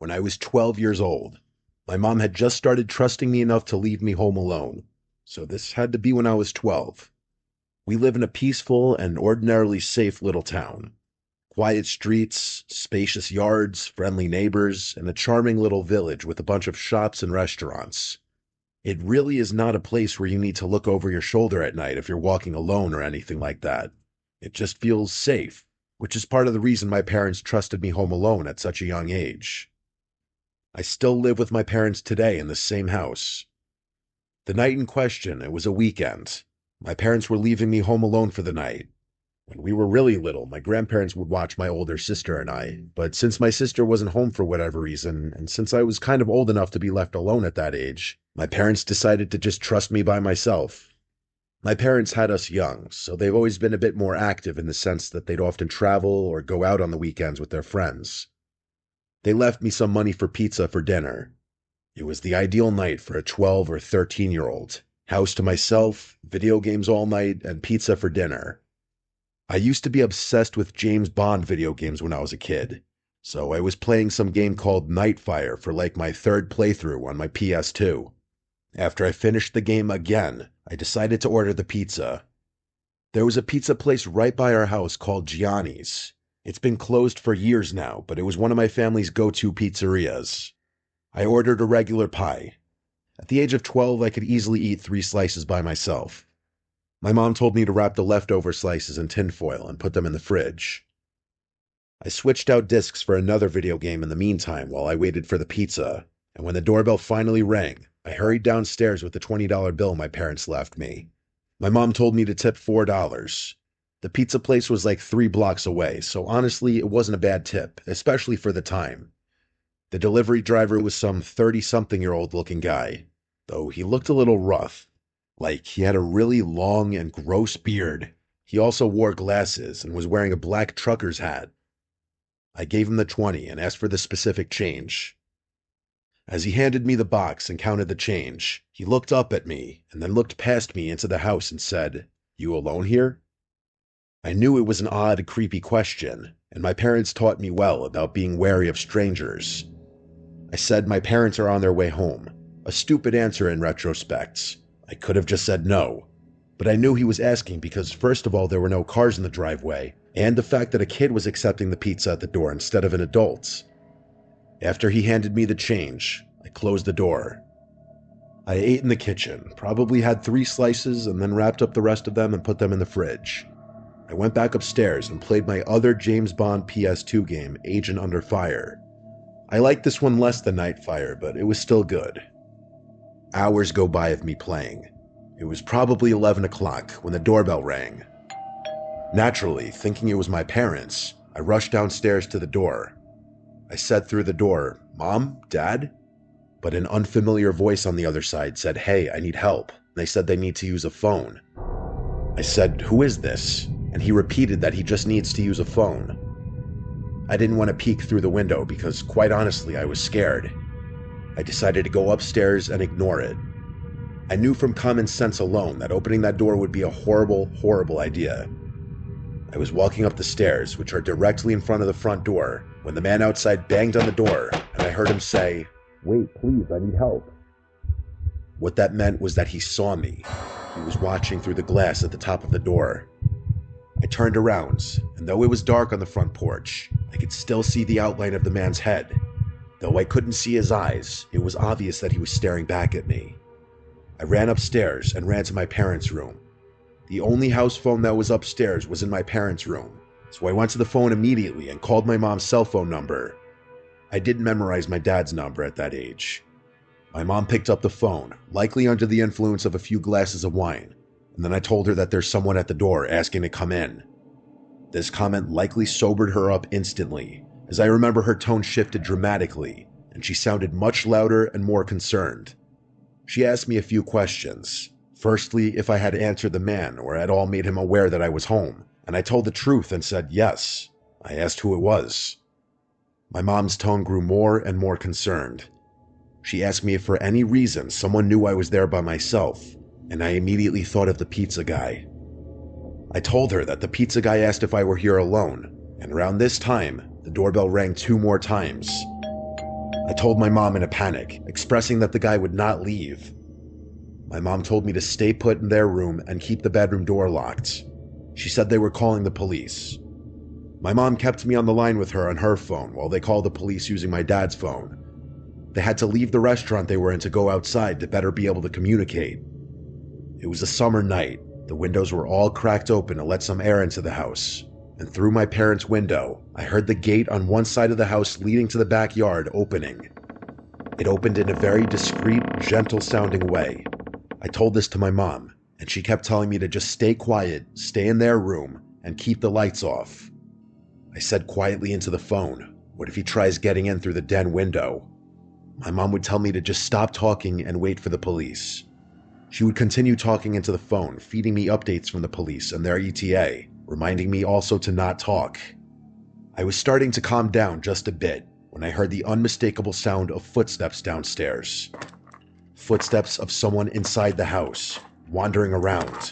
when I was 12 years old. My mom had just started trusting me enough to leave me home alone, so this had to be when I was 12. We live in a peaceful and ordinarily safe little town. Quiet streets, spacious yards, friendly neighbors, and a charming little village with a bunch of shops and restaurants. It really is not a place where you need to look over your shoulder at night if you're walking alone or anything like that. It just feels safe, which is part of the reason my parents trusted me home alone at such a young age. I still live with my parents today in the same house. The night in question, it was a weekend. My parents were leaving me home alone for the night. When we were really little, my grandparents would watch my older sister and I, but since my sister wasn't home for whatever reason, and since I was kind of old enough to be left alone at that age, my parents decided to just trust me by myself. My parents had us young, so they've always been a bit more active in the sense that they'd often travel or go out on the weekends with their friends. They left me some money for pizza for dinner. It was the ideal night for a 12 or 13-year-old. House to myself, video games all night, and pizza for dinner. I used to be obsessed with James Bond video games when I was a kid, so I was playing some game called Nightfire for like my third playthrough on my PS2. After I finished the game again, I decided to order the pizza. There was a pizza place right by our house called Gianni's. It's been closed for years now, but it was one of my family's go-to pizzerias. I ordered a regular pie. At the age of 12, I could easily eat 3 slices by myself. My mom told me to wrap the leftover slices in tinfoil and put them in the fridge. I switched out discs for another video game in the meantime while I waited for the pizza, and when the doorbell finally rang, I hurried downstairs with the $20 bill my parents left me. My mom told me to tip $4. The pizza place was like 3 blocks away, so honestly, it wasn't a bad tip, especially for the time. The delivery driver was some 30-something-year-old looking guy, though he looked a little rough. Like he had a really long and gross beard. He also wore glasses and was wearing a black trucker's hat. I gave him the 20 and asked for the specific change. As he handed me the box and counted the change, he looked up at me and then looked past me into the house and said, "You alone here?" I knew it was an odd, creepy question, and my parents taught me well about being wary of strangers. I said my parents are on their way home. A stupid answer in retrospect. I could have just said no, but I knew he was asking because first of all there were no cars in the driveway, and the fact that a kid was accepting the pizza at the door instead of an adult. After he handed me the change, I closed the door. I ate in the kitchen, probably had 3 slices and then wrapped up the rest of them and put them in the fridge. I went back upstairs and played my other James Bond PS2 game, Agent Under Fire. I liked this one less than Nightfire, but it was still good. Hours go by of me playing. It was probably 11 o'clock when the doorbell rang. Naturally, thinking it was my parents, I rushed downstairs to the door. I said through the door, "Mom? Dad?" But an unfamiliar voice on the other side said, "Hey, I need help." They said they need to use a phone. I said, "Who is this?" And he repeated that he just needs to use a phone. I didn't want to peek through the window because, quite honestly, I was scared. I decided to go upstairs and ignore it. I knew from common sense alone that opening that door would be a horrible, horrible idea. I was walking up the stairs, which are directly in front of the front door, when the man outside banged on the door, and I heard him say, "Wait, please, I need help." What that meant was that he saw me. He was watching through the glass at the top of the door. I turned around, and though it was dark on the front porch, I could still see the outline of the man's head. Though I couldn't see his eyes, it was obvious that he was staring back at me. I ran upstairs and ran to my parents' room. The only house phone that was upstairs was in my parents' room, so I went to the phone immediately and called my mom's cell phone number. I didn't memorize my dad's number at that age. My mom picked up the phone, likely under the influence of a few glasses of wine, and then I told her that there's someone at the door asking to come in. This comment likely sobered her up instantly, as I remember her tone shifted dramatically, and she sounded much louder and more concerned. She asked me a few questions. Firstly, if I had answered the man or at all made him aware that I was home, and I told the truth and said yes. I asked who it was. My mom's tone grew more and more concerned. She asked me if for any reason someone knew I was there by myself, and I immediately thought of the pizza guy. I told her that the pizza guy asked if I were here alone, and around this time, the doorbell rang 2 more times. I told my mom in a panic, expressing that the guy would not leave. My mom told me to stay put in their room and keep the bedroom door locked. She said they were calling the police. My mom kept me on the line with her on her phone while they called the police using my dad's phone. They had to leave the restaurant they were in to go outside to better be able to communicate. It was a summer night. The windows were all cracked open to let some air into the house, and through my parents' window, I heard the gate on one side of the house leading to the backyard opening. It opened in a very discreet, gentle-sounding way. I told this to my mom, and she kept telling me to just stay quiet, stay in their room, and keep the lights off. I said quietly into the phone, "What if he tries getting in through the den window?" My mom would tell me to just stop talking and wait for the police. She would continue talking into the phone, feeding me updates from the police and their ETA, reminding me also to not talk. I was starting to calm down just a bit when I heard the unmistakable sound of footsteps downstairs. Footsteps of someone inside the house, wandering around.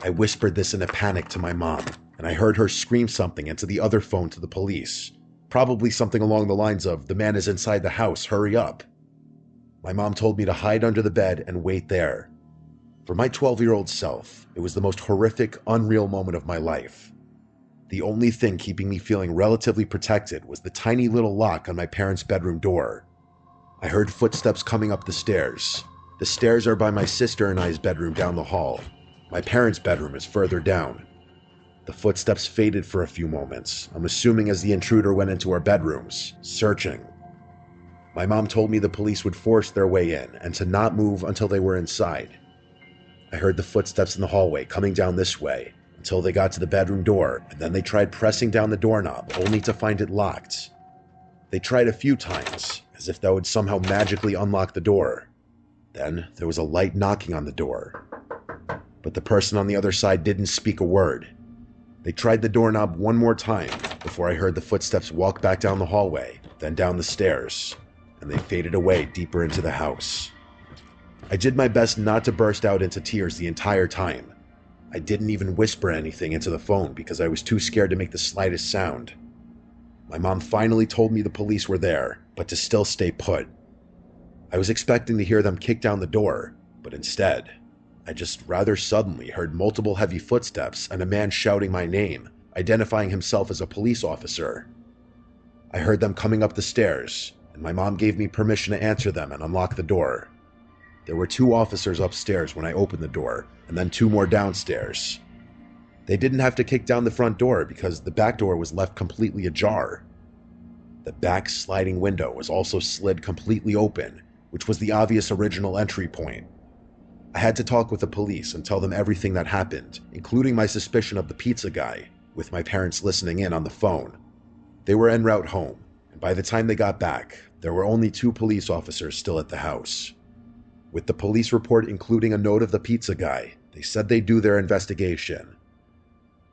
I whispered this in a panic to my mom, and I heard her scream something into the other phone to the police. Probably something along the lines of, "The man is inside the house, hurry up." My mom told me to hide under the bed and wait there. For my 12-year-old self, it was the most horrific, unreal moment of my life. The only thing keeping me feeling relatively protected was the tiny little lock on my parents' bedroom door. I heard footsteps coming up the stairs. The stairs are by my sister and I's bedroom down the hall. My parents' bedroom is further down. The footsteps faded for a few moments, I'm assuming as the intruder went into our bedrooms, searching. My mom told me the police would force their way in and to not move until they were inside. I heard the footsteps in the hallway coming down this way until they got to the bedroom door, and then they tried pressing down the doorknob only to find it locked. They tried a few times, as if that would somehow magically unlock the door. Then there was a light knocking on the door. But the person on the other side didn't speak a word. They tried the doorknob one more time before I heard the footsteps walk back down the hallway, then down the stairs, and they faded away deeper into the house. I did my best not to burst out into tears the entire time. I didn't even whisper anything into the phone because I was too scared to make the slightest sound. My mom finally told me the police were there, but to still stay put. I was expecting to hear them kick down the door, but instead, I just rather suddenly heard multiple heavy footsteps and a man shouting my name, identifying himself as a police officer. I heard them coming up the stairs, and my mom gave me permission to answer them and unlock the door. There were 2 officers upstairs when I opened the door, and then 2 more downstairs. They didn't have to kick down the front door because the back door was left completely ajar. The back sliding window was also slid completely open, which was the obvious original entry point. I had to talk with the police and tell them everything that happened, including my suspicion of the pizza guy, with my parents listening in on the phone. They were en route home, and by the time they got back, there were only 2 police officers still at the house. With the police report including a note of the pizza guy, they said they'd do their investigation.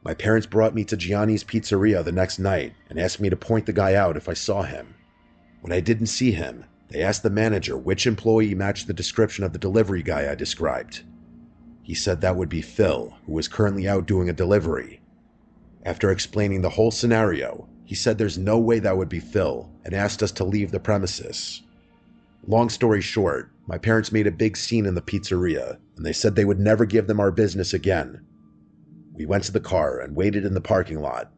My parents brought me to Gianni's Pizzeria the next night and asked me to point the guy out if I saw him. When I didn't see him, they asked the manager which employee matched the description of the delivery guy I described. He said that would be Phil, who was currently out doing a delivery. After explaining the whole scenario, he said there's no way that would be Phil and asked us to leave the premises. Long story short, my parents made a big scene in the pizzeria, and they said they would never give them our business again. We went to the car and waited in the parking lot.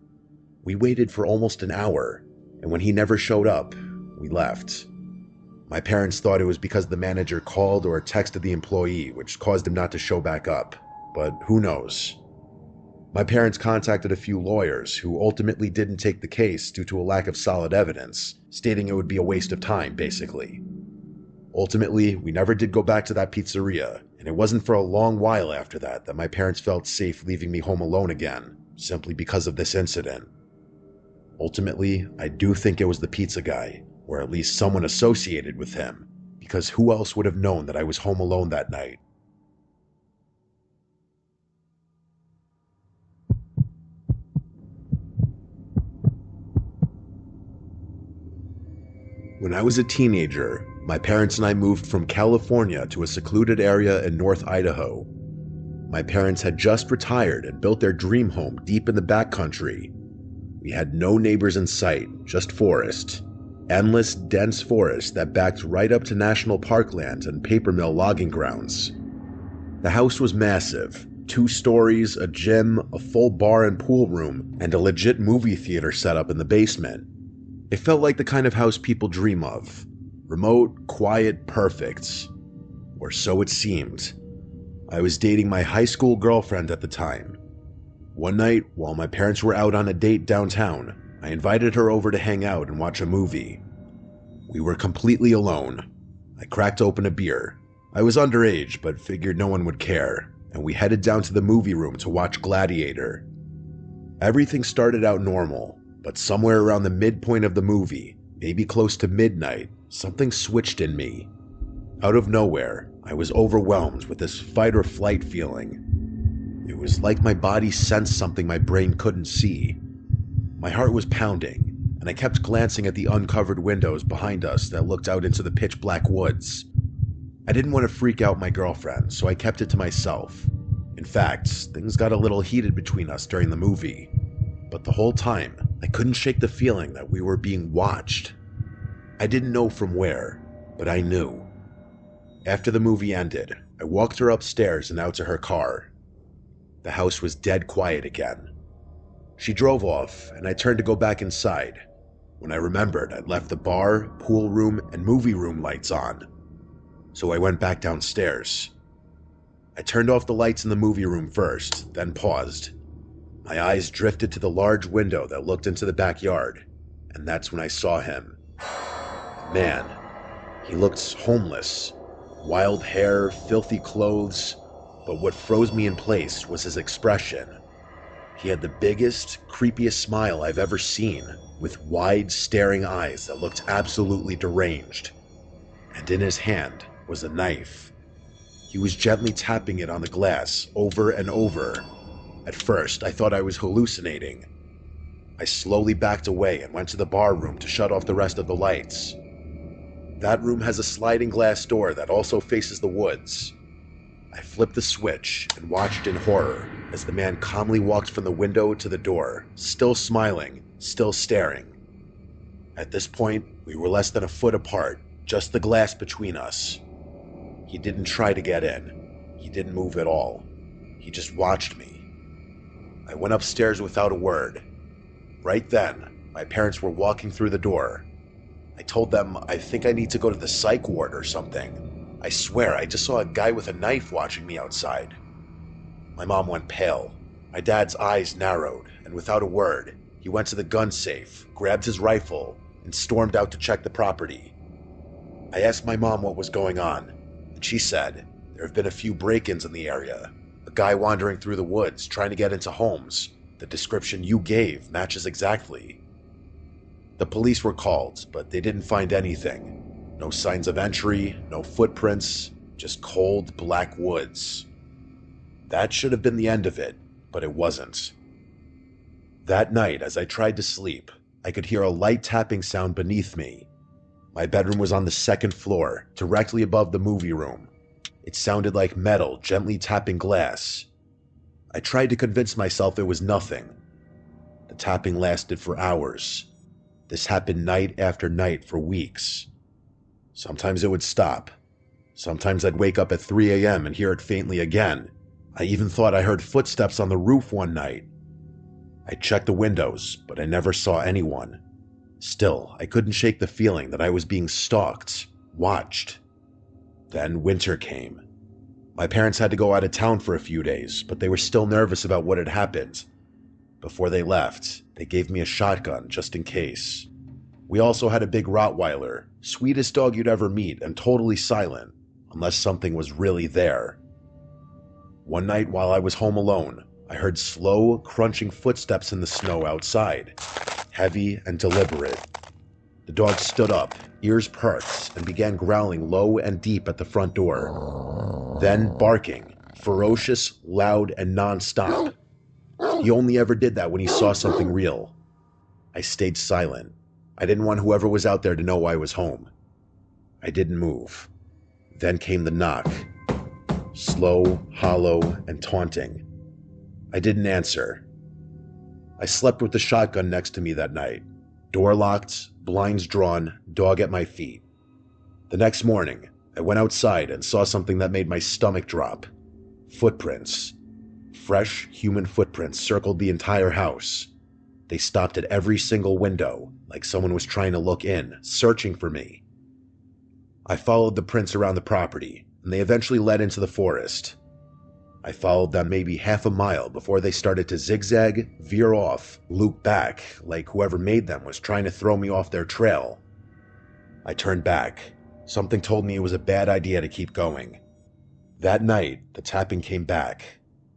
We waited for almost an hour, and when he never showed up, we left. My parents thought it was because the manager called or texted the employee, which caused him not to show back up, but who knows? My parents contacted a few lawyers who ultimately didn't take the case due to a lack of solid evidence, stating it would be a waste of time, basically. Ultimately, we never did go back to that pizzeria, and it wasn't for a long while after that that my parents felt safe leaving me home alone again, simply because of this incident. Ultimately, I do think it was the pizza guy, or at least someone associated with him, because who else would have known that I was home alone that night? When I was a teenager, my parents and I moved from California to a secluded area in North Idaho. My parents had just retired and built their dream home deep in the backcountry. We had no neighbors in sight, just forest. endless, dense forest that backed right up to national parkland and paper mill logging grounds. The house was massive, 2 stories, a gym, a full bar and pool room, and a legit movie theater set up in the basement. It felt like the kind of house people dream of. Remote, quiet, perfect. Or so it seemed. I was dating my high school girlfriend at the time. One night, while my parents were out on a date downtown, I invited her over to hang out and watch a movie. We were completely alone. I cracked open a beer. I was underage, but figured no one would care, and we headed down to the movie room to watch Gladiator. Everything started out normal, but somewhere around the midpoint of the movie, maybe close to midnight, something switched in me. Out of nowhere, I was overwhelmed with this fight or flight feeling. It was like my body sensed something my brain couldn't see. My heart was pounding, and I kept glancing at the uncovered windows behind us that looked out into the pitch black woods. I didn't want to freak out my girlfriend, so I kept it to myself. In fact, things got a little heated between us during the movie. But the whole time, I couldn't shake the feeling that we were being watched. I didn't know from where, but I knew. After the movie ended, I walked her upstairs and out to her car. The house was dead quiet again. She drove off, and I turned to go back inside, when I remembered I'd left the bar, pool room, and movie room lights on. So I went back downstairs. I turned off the lights in the movie room first, then paused. My eyes drifted to the large window that looked into the backyard, and that's when I saw him. Man, he looked homeless. Wild hair, filthy clothes, but what froze me in place was his expression. He had the biggest, creepiest smile I've ever seen, with wide, staring eyes that looked absolutely deranged. And in his hand was a knife. He was gently tapping it on the glass over and over. At first, I thought I was hallucinating. I slowly backed away and went to the bar room to shut off the rest of the lights. That room has a sliding glass door that also faces the woods. I flipped the switch and watched in horror as the man calmly walked from the window to the door, still smiling, still staring. At this point, we were less than a foot apart, just the glass between us. He didn't try to get in. He didn't move at all. He just watched me. I went upstairs without a word. Right then, my parents were walking through the door. I told them I think I need to go to the psych ward or something. I swear I just saw a guy with a knife watching me outside. My mom went pale. My dad's eyes narrowed, and without a word, he went to the gun safe, grabbed his rifle, and stormed out to check the property. I asked my mom what was going on, and she said there have been a few break-ins in the area. A guy wandering through the woods trying to get into homes. The description you gave matches exactly. The police were called, but they didn't find anything. No signs of entry, no footprints, just cold, black woods. That should have been the end of it, but it wasn't. That night, as I tried to sleep, I could hear a light tapping sound beneath me. My bedroom was on the second floor, directly above the movie room. It sounded like metal gently tapping glass. I tried to convince myself it was nothing. The tapping lasted for hours. This happened night after night for weeks. Sometimes it would stop. Sometimes I'd wake up at 3 a.m. and hear it faintly again. I even thought I heard footsteps on the roof one night. I checked the windows, but I never saw anyone. Still, I couldn't shake the feeling that I was being stalked, watched. Then winter came. My parents had to go out of town for a few days, but they were still nervous about what had happened. Before they left, they gave me a shotgun just in case. We also had a big Rottweiler, sweetest dog you'd ever meet and totally silent, unless something was really there. One night while I was home alone, I heard slow, crunching footsteps in the snow outside, heavy and deliberate. The dog stood up, ears perked, and began growling low and deep at the front door. Then barking, ferocious, loud, and non-stop. He only ever did that when he saw something real. I stayed silent. I didn't want whoever was out there to know I was home. I didn't move. Then came the knock. Slow, hollow, and taunting. I didn't answer. I slept with the shotgun next to me that night. Door locked, blinds drawn, dog at my feet. The next morning, I went outside and saw something that made my stomach drop. Footprints. Fresh human footprints circled the entire house. They stopped at every single window, like someone was trying to look in, searching for me. I followed the prints around the property, and they eventually led into the forest. I followed them maybe half a mile before they started to zigzag, veer off, loop back, like whoever made them was trying to throw me off their trail. I turned back. Something told me it was a bad idea to keep going. That night, the tapping came back,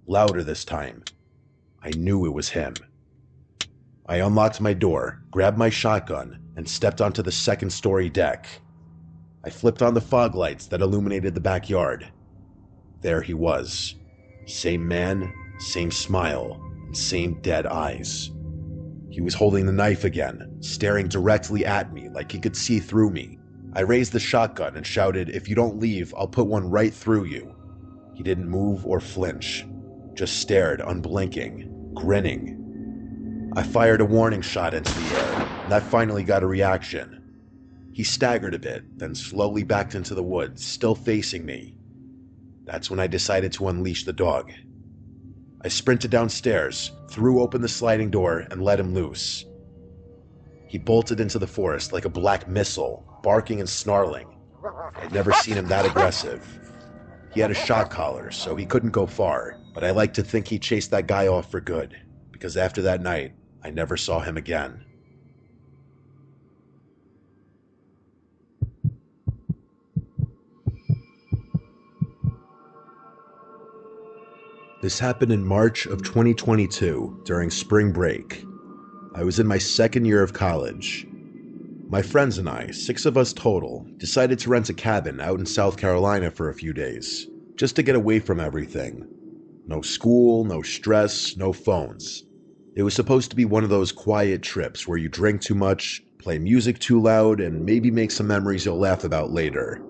louder this time. I knew it was him. I unlocked my door, grabbed my shotgun, and stepped onto the second-story deck. I flipped on the fog lights that illuminated the backyard. There he was. Same man, same smile, and same dead eyes. He was holding the knife again, staring directly at me like he could see through me. I raised the shotgun and shouted, "If you don't leave, I'll put one right through you." He didn't move or flinch, just stared unblinking, grinning. I fired a warning shot into the air, and that finally got a reaction. He staggered a bit, then slowly backed into the woods, still facing me. That's when I decided to unleash the dog. I sprinted downstairs, threw open the sliding door, and let him loose. He bolted into the forest like a black missile, barking and snarling. I'd never seen him that aggressive. He had a shock collar, so he couldn't go far, but I like to think he chased that guy off for good, because after that night, I never saw him again. This happened in March of 2022 during spring break. I was in my second year of college. My friends and I, 6 of us total, decided to rent a cabin out in South Carolina for a few days, just to get away from everything. No school, no stress, no phones. It was supposed to be one of those quiet trips where you drink too much, play music too loud, and maybe make some memories you'll laugh about later.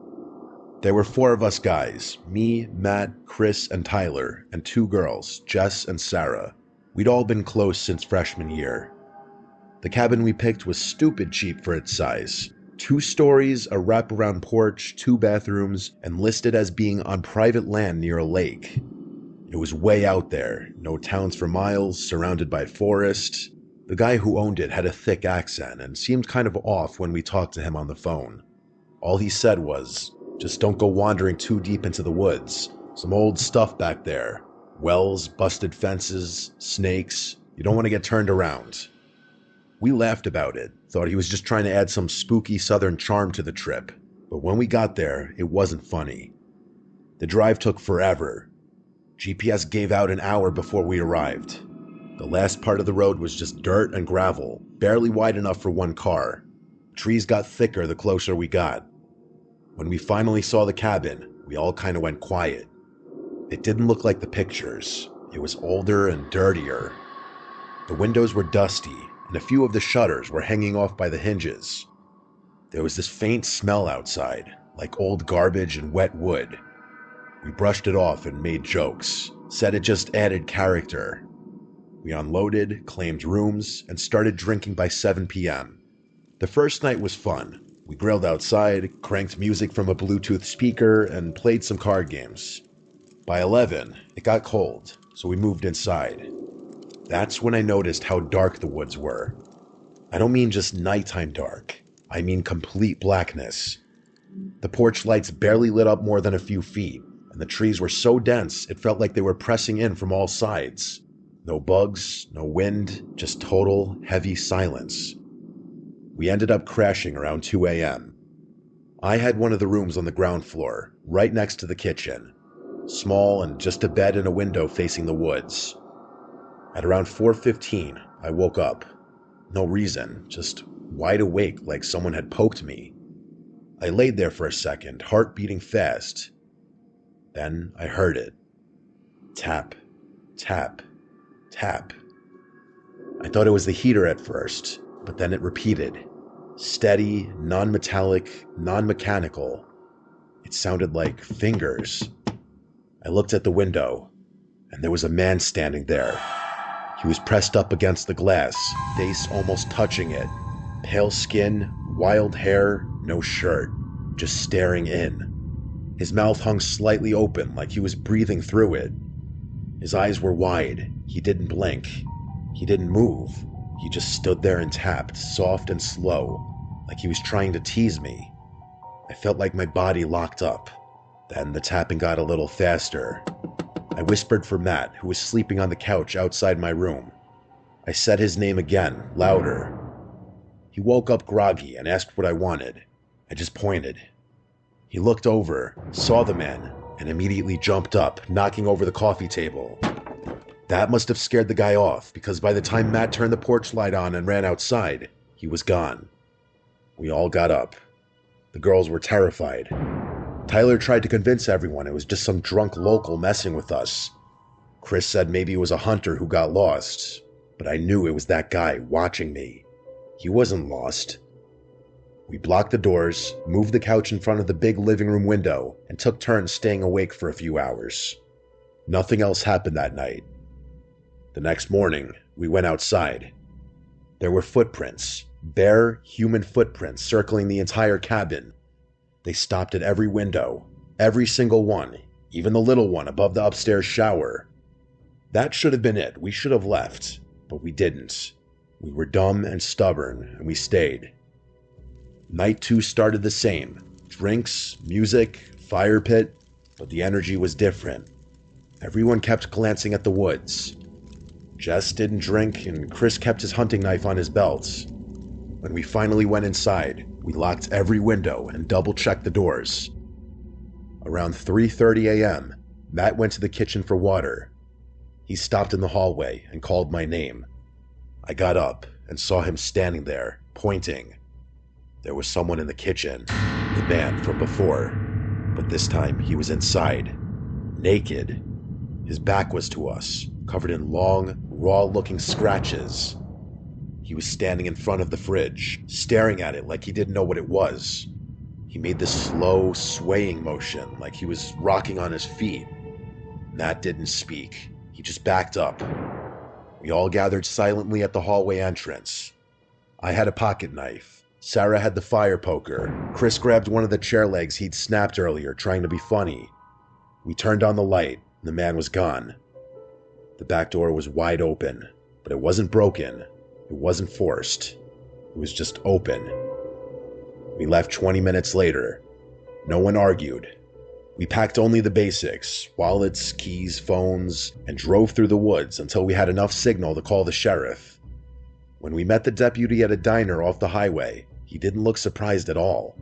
There were 4 of us guys, me, Matt, Chris, and Tyler, and 2 girls, Jess and Sarah. We'd all been close since freshman year. The cabin we picked was stupid cheap for its size. 2 stories, a wraparound porch, 2 bathrooms, and listed as being on private land near a lake. It was way out there, no towns for miles, surrounded by forest. The guy who owned it had a thick accent and seemed kind of off when we talked to him on the phone. All he said was, "Just don't go wandering too deep into the woods. Some old stuff back there. Wells, busted fences, snakes. You don't want to get turned around." We laughed about it, thought he was just trying to add some spooky southern charm to the trip. But when we got there, it wasn't funny. The drive took forever. GPS gave out an hour before we arrived. The last part of the road was just dirt and gravel, barely wide enough for 1 car. Trees got thicker the closer we got. When we finally saw the cabin, we all kind of went quiet. It didn't look like the pictures. It was older and dirtier. The windows were dusty, and a few of the shutters were hanging off by the hinges. There was this faint smell outside, like old garbage and wet wood. We brushed it off and made jokes, said it just added character. We unloaded, claimed rooms, and started drinking by 7 p.m. The first night was fun. We grilled outside, cranked music from a Bluetooth speaker, and played some card games. By 11, it got cold, so we moved inside. That's when I noticed how dark the woods were. I don't mean just nighttime dark. I mean complete blackness. The porch lights barely lit up more than a few feet, and the trees were so dense it felt like they were pressing in from all sides. No bugs, no wind, just total, heavy silence. We ended up crashing around 2 a.m. I had one of the rooms on the ground floor, right next to the kitchen. Small and just a bed and a window facing the woods. At around 4:15, I woke up. No reason, just wide awake like someone had poked me. I laid there for a second, heart beating fast. Then I heard it. Tap, tap, tap. I thought it was the heater at first, but then it repeated. Steady, non-metallic, non-mechanical. It sounded like fingers. I looked at the window, and there was a man standing there. He was pressed up against the glass, face almost touching it. Pale skin, wild hair, no shirt, just staring in. His mouth hung slightly open like he was breathing through it. His eyes were wide. He didn't blink. He didn't move. He just stood there and tapped, soft and slow, like he was trying to tease me. I felt like my body locked up. Then the tapping got a little faster. I whispered for Matt, who was sleeping on the couch outside my room. I said his name again, louder. He woke up groggy and asked what I wanted. I just pointed. He looked over, saw the man, and immediately jumped up, knocking over the coffee table. That must have scared the guy off, because by the time Matt turned the porch light on and ran outside, he was gone. We all got up. The girls were terrified. Tyler tried to convince everyone it was just some drunk local messing with us. Chris said maybe it was a hunter who got lost, but I knew it was that guy watching me. He wasn't lost. We blocked the doors, moved the couch in front of the big living room window, and took turns staying awake for a few hours. Nothing else happened that night. The next morning, we went outside. There were footprints, bare human footprints circling the entire cabin. They stopped at every window, every single one, even the little one above the upstairs shower. That should have been it. We should have left, but we didn't. We were dumb and stubborn, and we stayed. Night 2 started the same. Drinks, music, fire pit, but the energy was different. Everyone kept glancing at the woods. Jess didn't drink, and Chris kept his hunting knife on his belt. When we finally went inside, we locked every window and double-checked the doors. Around 3:30 a.m., Matt went to the kitchen for water. He stopped in the hallway and called my name. I got up and saw him standing there, pointing. There was someone in the kitchen, the man from before, but this time he was inside, naked. His back was to us, covered in long, raw-looking scratches. He was standing in front of the fridge, staring at it like he didn't know what it was. He made this slow, swaying motion like he was rocking on his feet. Matt didn't speak. He just backed up. We all gathered silently at the hallway entrance. I had a pocket knife. Sarah had the fire poker. Chris grabbed one of the chair legs he'd snapped earlier, trying to be funny. We turned on the light, and the man was gone. The back door was wide open, but it wasn't broken. It wasn't forced. It was just open. We left 20 minutes later. No one argued. We packed only the basics, wallets, keys, phones, and drove through the woods until we had enough signal to call the sheriff. When we met the deputy at a diner off the highway, he didn't look surprised at all.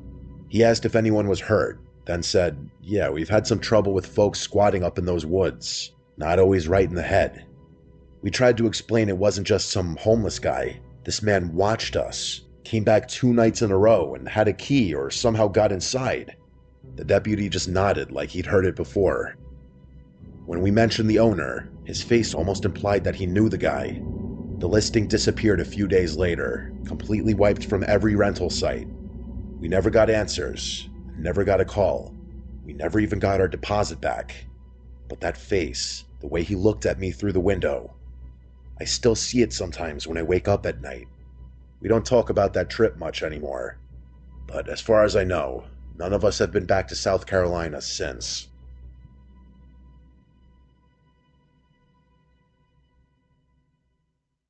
He asked if anyone was hurt, then said, "Yeah, we've had some trouble with folks squatting up in those woods. Not always right in the head." We tried to explain it wasn't just some homeless guy. This man watched us, came back 2 nights in a row, and had a key or somehow got inside. The deputy just nodded like he'd heard it before. When we mentioned the owner, his face almost implied that he knew the guy. The listing disappeared a few days later, completely wiped from every rental site. We never got answers, never got a call. We never even got our deposit back. But that face, the way he looked at me through the window, I still see it sometimes when I wake up at night. We don't talk about that trip much anymore. But as far as I know, none of us have been back to South Carolina since.